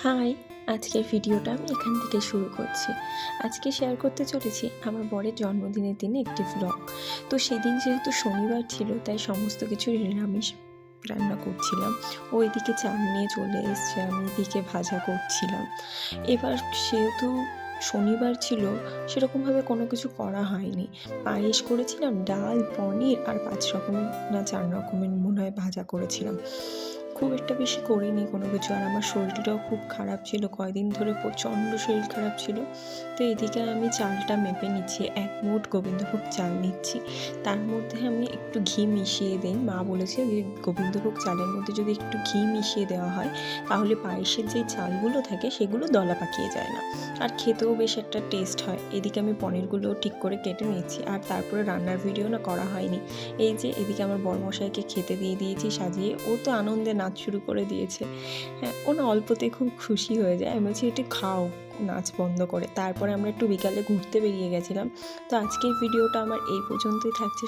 High, আজকের ভিডিওটা আমি এখান থেকে শুরু করছি। আজকে শেয়ার করতে চলেছি আমার বরের জন্মদিনের দিনে একটি ভ্লগ। তো সেদিন যেহেতু শনিবার ছিল তাই সমস্ত কিছু নিরামিষ রান্না করছিলাম। ও এদিকে চাল নিয়ে চলে এসছে, আমি এদিকে ভাজা করছিলাম। এবার সেহেতু শনিবার ছিল, সেরকমভাবে কোনো কিছু করা হয়নি। পায়েস করেছিলাম, ডাল, পনির আর ৫ রকমের না ৪ রকমের মনে হয় ভাজা করেছিলাম। খুব একটা বেশি করিনি কোনো কিছু। আর আমার শরীরটাও খুব খারাপ ছিল, কয়দিন ধরে প্রচণ্ড শরীর খারাপ ছিল। তো এদিকে আমি চালটা মেপে নিচ্ছি, ১ মুঠ গোবিন্দভোগ চাল নিচ্ছি। তার মধ্যে আমি একটু ঘি মিশিয়ে দিই। মা বলেছে যে গোবিন্দভোগ চালের মধ্যে যদি একটু ঘি মিশিয়ে দেওয়া হয় তাহলে পায়েসের যেই চালগুলো থাকে সেগুলো দলা পাকিয়ে যায় না, আর খেতেও বেশ একটা টেস্ট হয়। এদিকে আমি পনিরগুলো ঠিক করে কেটে নিচ্ছি, আর তারপরে রান্নার ভিডিও না করা হয়নি। এই যে এদিকে আমার বড়মশাইকে খেতে দিয়ে দিয়েছি সাজিয়ে। ও তো আনন্দে নাচ শুরু করে দিয়েছে। হ্যাঁ, ও না অল্পতেই খুব খুশি হয়ে যায়। আমি বলছি একটু খাও নাচ বন্ধ করে। তারপরে আমরা একটু বিকালে ঘুরতে বেরিয়ে গেছিলাম। তো আজকের ভিডিওটা আমার এই পর্যন্তই থাকছে।